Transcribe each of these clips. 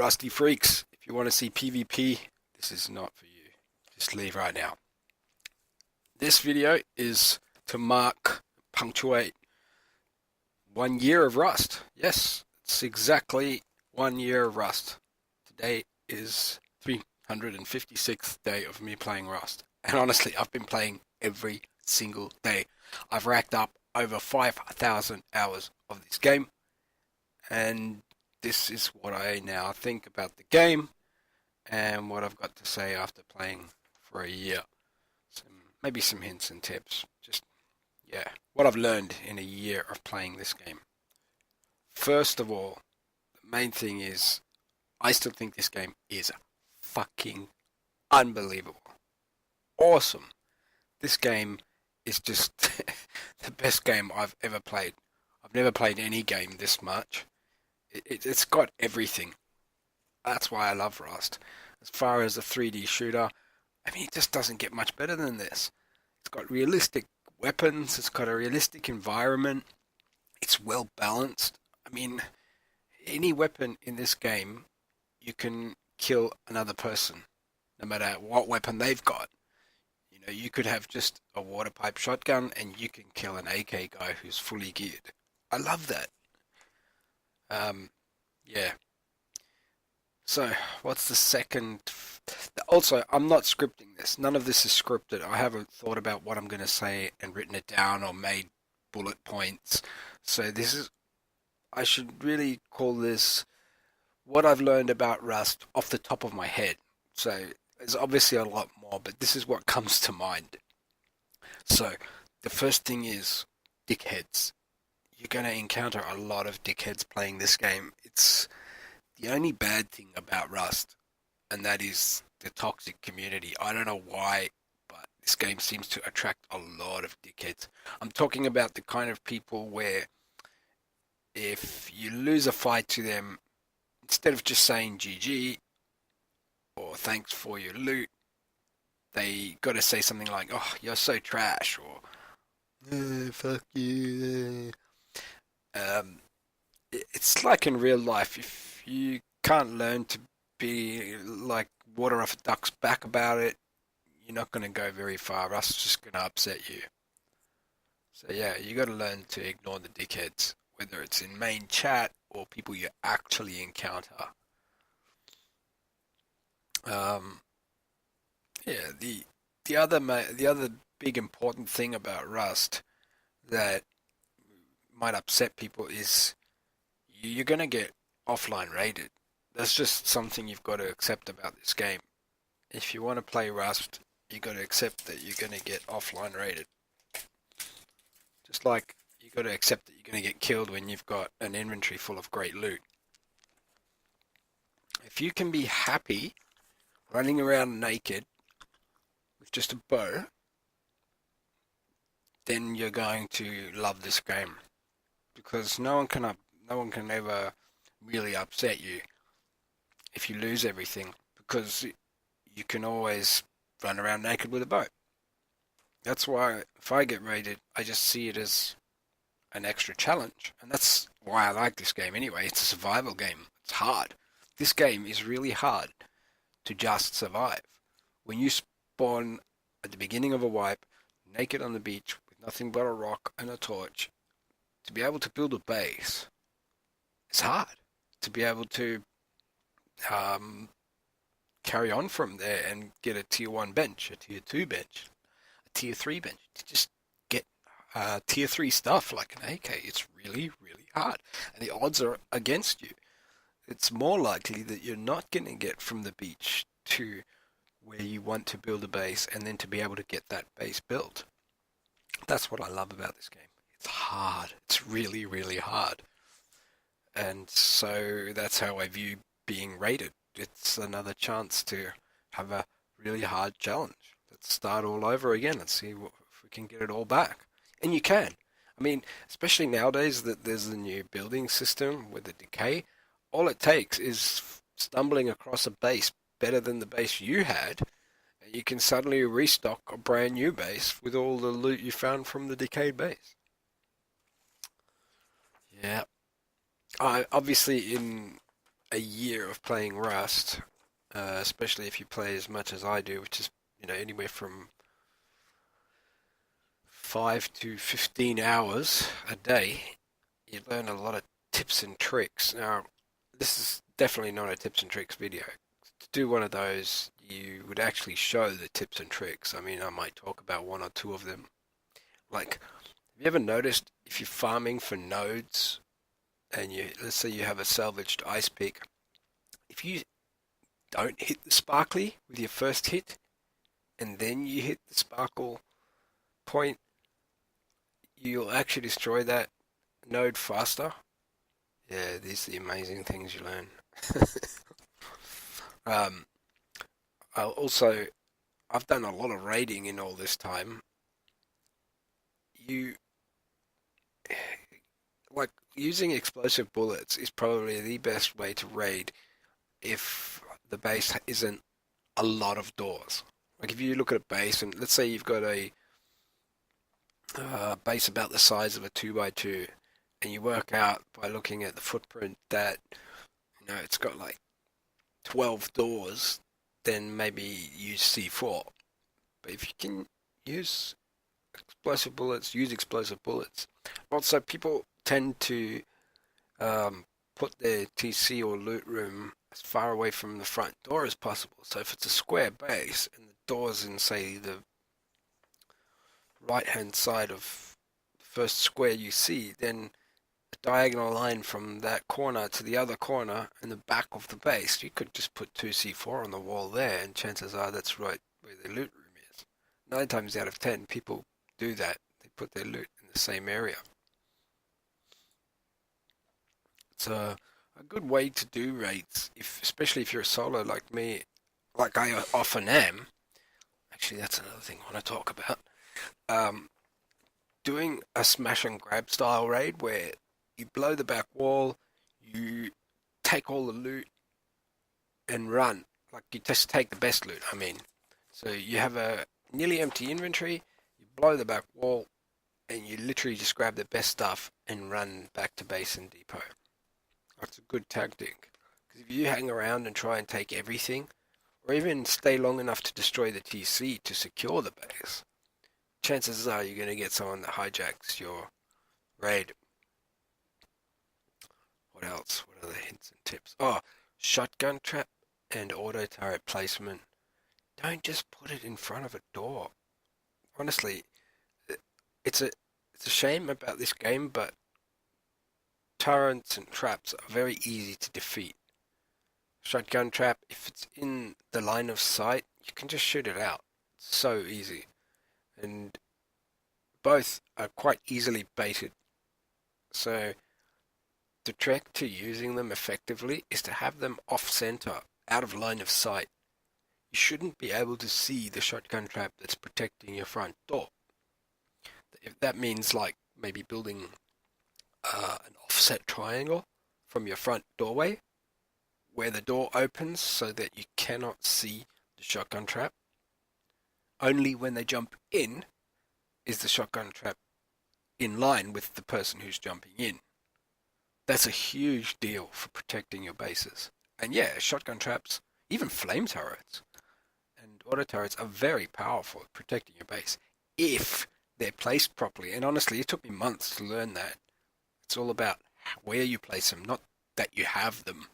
Rusty freaks, if you want to see PvP, this is not for you. Just leave right now. This video is to punctuate 1 year of Rust. Yes, it's exactly 1 year of Rust. Today is 356th day of me playing Rust. And honestly, I've been playing every single day. I've racked up over 5,000 hours of this game. And this is what I now think about the game and what I've got to say after playing for a year. Maybe some hints and tips. Just, yeah, what I've learned in a year of playing this game. First of all, the main thing is I still think this game is fucking unbelievable. Awesome. This game is just the best game I've ever played. I've never played any game this much. It's got everything. That's why I love Rust. As far as a 3D shooter, I mean, it just doesn't get much better than this. It's got realistic weapons. It's got a realistic environment. It's well balanced. I mean, any weapon in this game, you can kill another person, no matter what weapon they've got. You know, you could have just a water pipe shotgun and you can kill an AK guy who's fully geared. I love that. Yeah. So, what's the second? Also, I'm not scripting this. None of this is scripted. I haven't thought about what I'm going to say and written it down or made bullet points. So I should really call this what I've learned about Rust off the top of my head. So, there's obviously a lot more, but this is what comes to mind. So, the first thing is dickheads. You're going to encounter a lot of dickheads playing this game. It's the only bad thing about Rust, and that is the toxic community. I don't know why, but this game seems to attract a lot of dickheads. I'm talking about the kind of people where if you lose a fight to them, instead of just saying GG or thanks for your loot, they got to say something like, oh, you're so trash, or fuck you. It's like in real life. If you can't learn to be like water off a duck's back about it, you're not going to go very far. Rust's just going to upset you. So yeah, you got to learn to ignore the dickheads, whether it's in main chat or people you actually encounter. Yeah, the other big important thing about Rust that might upset people is you're going to get offline raided. That's just something you've got to accept about this game. If you want to play Rust, you got to accept that you're going to get offline raided. Just like you got to accept that you're going to get killed when you've got an inventory full of great loot. If you can be happy running around naked with just a bow, then you're going to love this game, because no one can ever really upset you if you lose everything, because you can always run around naked with a bow. That's why if I get raided, I just see it as an extra challenge, and that's why I like this game anyway. It's a survival game. It's hard. This game is really hard to just survive. When you spawn at the beginning of a wipe, naked on the beach with nothing but a rock and a torch, to be able to build a base, it's hard. To be able to carry on from there and get a tier 1 bench, a tier 2 bench, a tier 3 bench, to just get tier 3 stuff like an AK, it's really, really hard. And the odds are against you. It's more likely that you're not going to get from the beach to where you want to build a base and then to be able to get that base built. That's what I love about this game. It's hard. It's really, really hard. And so that's how I view being raided. It's another chance to have a really hard challenge. Let's start all over again and see if we can get it all back. And you can. I mean, especially nowadays that there's a new building system with the decay, all it takes is stumbling across a base better than the base you had, and you can suddenly restock a brand new base with all the loot you found from the decayed base. Yeah. Obviously in a year of playing Rust, especially if you play as much as I do, which is anywhere from 5 to 15 hours a day, you learn a lot of tips and tricks. Now, this is definitely not a tips and tricks video. To do one of those, you would actually show the tips and tricks. I mean, I might talk about one or two of them. Like, have you ever noticed if you're farming for nodes and let's say you have a salvaged ice pick, if you don't hit the sparkly with your first hit and then you hit the sparkle point, you'll actually destroy that node faster. Yeah, these are the amazing things you learn. um, I've done a lot of raiding in all this time. You like using explosive bullets is probably the best way to raid if the base isn't a lot of doors. Like if you look at a base and let's say you've got a base about the size of a 2x2, and you work out by looking at the footprint that it's got like 12 doors, then maybe use C4. But if you can use use explosive bullets. Also, people tend to put their TC or loot room as far away from the front door as possible. So if it's a square base and the door's in, say, the right-hand side of the first square you see, then a diagonal line from that corner to the other corner in the back of the base, you could just put 2C4 on the wall there, and chances are that's right where the loot room is. 9 times out of 10, people do that. They put their loot in the same area. It's a good way to do raids, especially if you're a solo like me, like I often am. Actually, that's another thing I want to talk about. Doing a smash and grab style raid where you blow the back wall, you take all the loot and run. Like you just take the best loot, I mean. So you have a nearly empty inventory, you blow the back wall, and you literally just grab the best stuff and run back to base and depot. That's a good tactic. Because if you hang around and try and take everything, or even stay long enough to destroy the TC to secure the base, chances are you're going to get someone that hijacks your raid. What else? What are the hints and tips? Oh, shotgun trap and auto turret placement. Don't just put it in front of a door. Honestly, it's a shame about this game, but turrets and traps are very easy to defeat. Shotgun trap, if it's in the line of sight, you can just shoot it out. It's so easy. And both are quite easily baited. So the trick to using them effectively is to have them off center, out of line of sight. You shouldn't be able to see the shotgun trap that's protecting your front door. If that means like maybe building an offset triangle from your front doorway where the door opens so that you cannot see the shotgun trap. Only when they jump in is the shotgun trap in line with the person who's jumping in. That's a huge deal for protecting your bases. And yeah, shotgun traps, even flame turrets and auto turrets are very powerful at protecting your base if they're placed properly. And honestly, it took me months to learn that. It's all about where you place them, not that you have them.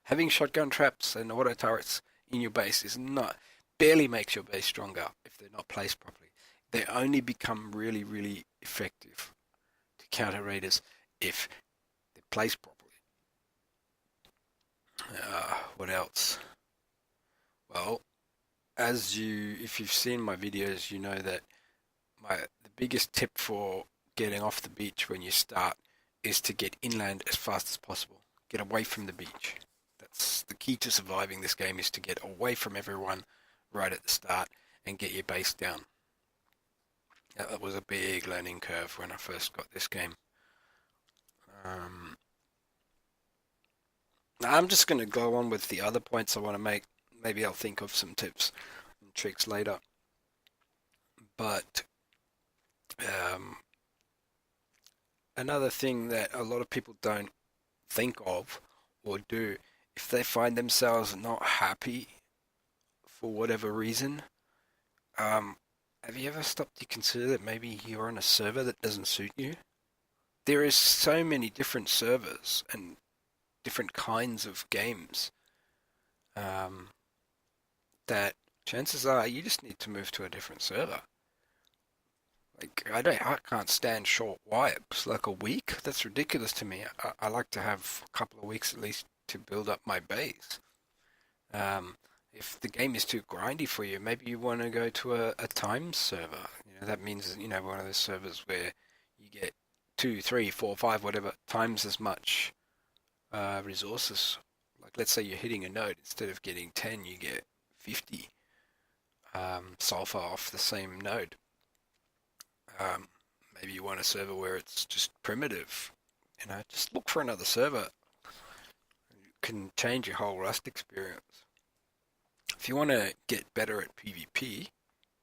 Having shotgun traps and auto turrets in your base barely makes your base stronger if they're not placed properly. They only become really, really effective to counter raiders if they're placed properly. What else? Well, if you've seen my videos, you know that the biggest tip for getting off the beach when you start is to get inland as fast as possible. Get away from the beach. That's the key to surviving this game, is to get away from everyone right at the start and get your base down. That was a big learning curve when I first got this game. I'm just going to go on with the other points I want to make. Maybe I'll think of some tips and tricks later. But another thing that a lot of people don't think of or do if they find themselves not happy for whatever reason, um, have you ever stopped to consider that maybe you're on a server that doesn't suit you? There is so many different servers and different kinds of games, um, that chances are you just need to move to a different server. Like I can't stand short wipes. Like a week, that's ridiculous to me. I like to have a couple of weeks at least to build up my base. Um, if the game is too grindy for you, maybe you want to go to a times server. That means, one of those servers where you get two, three, four, five, whatever times as much resources. Like let's say you're hitting a node, instead of getting 10, you get 50 sulfur off the same node. Um, Maybe you want a server where it's just primitive. Just look for another server. It can change your whole Rust experience. If you want to get better at PvP,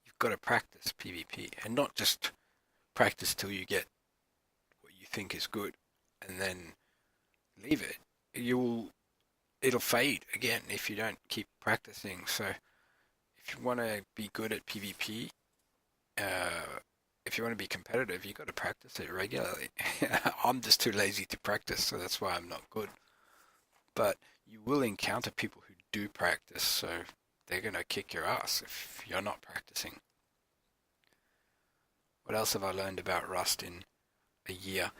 you've got to practice PvP, and not just practice till you get what you think is good and then leave it. It'll fade again if you don't keep practicing. So if you want to be good at PvP, if you want to be competitive, you've got to practice it regularly. I'm just too lazy to practice, so that's why I'm not good. But you will encounter people who do practice, so they're going to kick your ass if you're not practicing. What else have I learned about Rust in a year?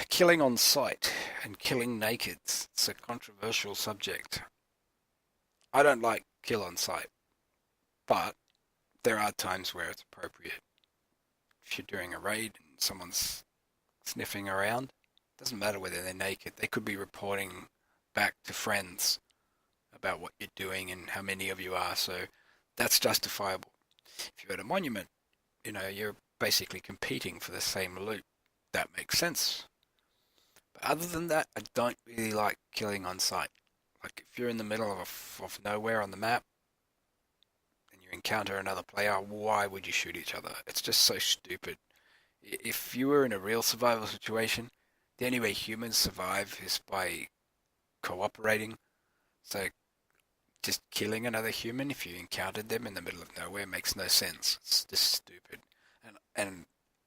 Killing on sight and killing nakeds. It's a controversial subject. I don't like kill on sight, but there are times where it's appropriate. If you're doing a raid and someone's sniffing around, it doesn't matter whether they're naked. They could be reporting back to friends about what you're doing and how many of you are, so that's justifiable. If you're at a monument, you're basically competing for the same loot. That makes sense. But other than that, I don't really like killing on sight. Like if you're in the middle of nowhere on the map and you encounter another player, why would you shoot each other? It's just so stupid. If you were in a real survival situation, the only way humans survive is by cooperating. So just killing another human if you encountered them in the middle of nowhere makes no sense. It's just stupid. And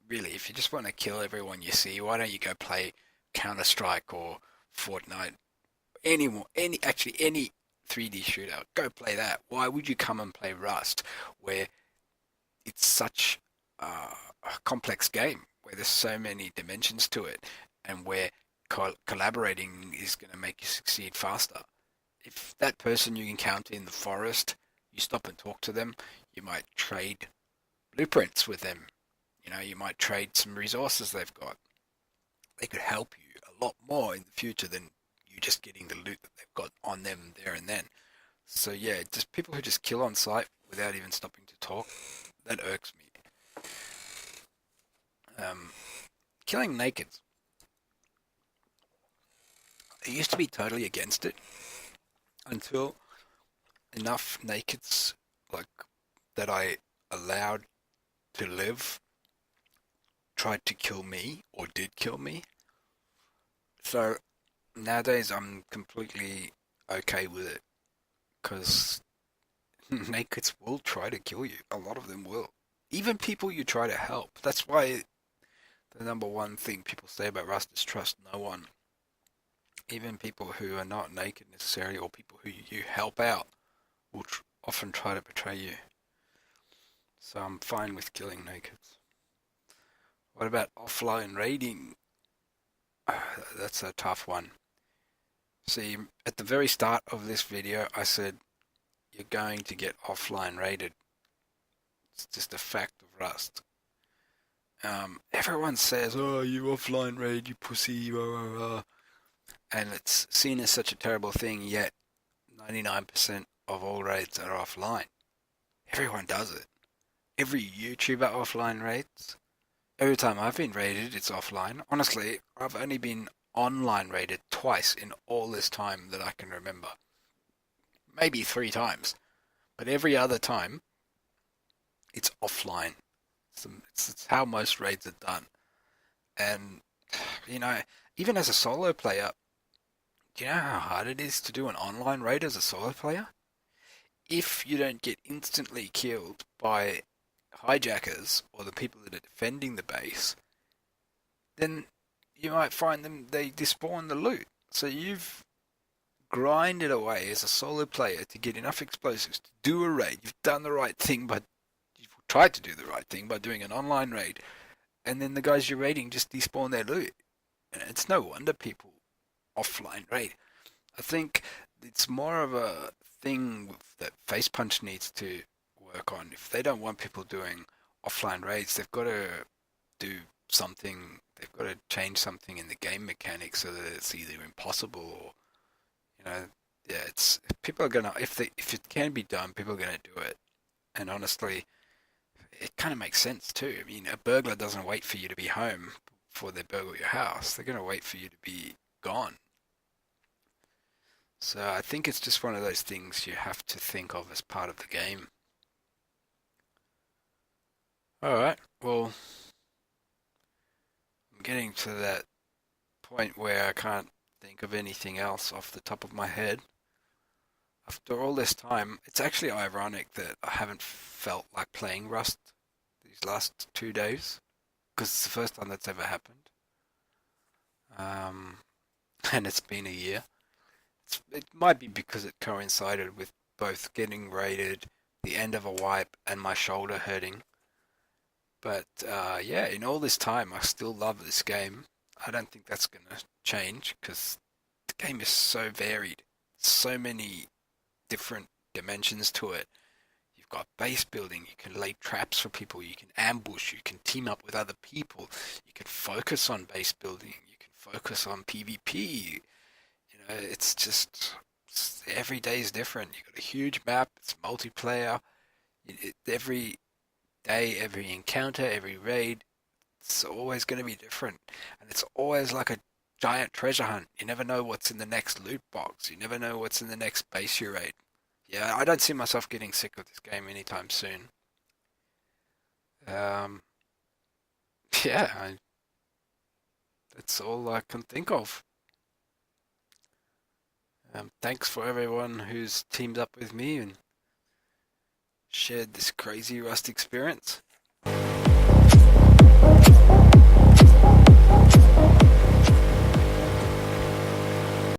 really, if you just want to kill everyone you see, why don't you go play Counter-Strike or Fortnite? Actually any 3D shootout, go play that. Why would you come and play Rust, where it's such a complex game, where there's so many dimensions to it, and where collaborating is going to make you succeed faster? If that person you encounter in the forest, you stop and talk to them, you might trade blueprints with them. You might trade some resources they've got. They could help you a lot more in the future than you just getting the loot that they've got on them there and then. So yeah, just people who just kill on sight without even stopping to talk, that irks me. Killing nakeds. I used to be totally against it until enough nakeds like that I allowed to live tried to kill me or did kill me. So nowadays I'm completely okay with it, because nakeds will try to kill you. A lot of them will. Even people you try to help. That's why the number one thing people say about Rust is trust no one. Even people who are not naked necessarily, or people who you help out, will often try to betray you. So I'm fine with killing nakeds. What about offline raiding? That's a tough one. See, at the very start of this video, I said you're going to get offline raided. It's just a fact of Rust. Everyone says, "Oh, you offline raid, you pussy," blah, blah, blah. And it's seen as such a terrible thing. Yet, 99% of all raids are offline. Everyone does it. Every YouTuber offline raids. Every time I've been raided, it's offline. Honestly, I've only been online raided twice in all this time that I can remember. Maybe 3 times. But every other time, it's offline. It's how most raids are done. And, even as a solo player, Do you know how hard it is to do an online raid as a solo player? If you don't get instantly killed by hijackers or the people that are defending the base, then you might find they despawn the loot. So you've grinded away as a solo player to get enough explosives to do a raid. You've done the right thing, but you've tried to do the right thing by doing an online raid, and then the guys you're raiding just despawn their loot. And it's no wonder people offline raid. I think it's more of a thing that Facepunch needs to work on. If they don't want people doing offline raids, they've got to do something. They've got to change something in the game mechanics so that it's either impossible or, you know, yeah, it's people are gonna if it can be done, people are gonna do it. And honestly, it kind of makes sense too. I mean, a burglar doesn't wait for you to be home before they burgle your house. They're gonna wait for you to be gone. So I think it's just one of those things you have to think of as part of the game. Alright, well, I'm getting to that point where I can't think of anything else off the top of my head. After all this time, it's actually ironic that I haven't felt like playing Rust these last 2 days, because it's the first time that's ever happened. Um, and it's been a year. It might be because it coincided with both getting raided, the end of a wipe, and my shoulder hurting. But yeah, in all this time, I still love this game. I don't think that's going to change because the game is so varied. So many different dimensions to it. You've got base building, you can lay traps for people, you can ambush, you can team up with other people, you can focus on base building, you can focus on PvP. It's just every day is different. You've got a huge map, it's multiplayer. Every day, every encounter, every raid, it's always going to be different. And it's always like a giant treasure hunt. You never know what's in the next loot box. You never know what's in the next base you raid. Yeah, I don't see myself getting sick of this game anytime soon. Um, yeah, that's all I can think of. Thanks for everyone who's teamed up with me and shared this crazy Rust experience.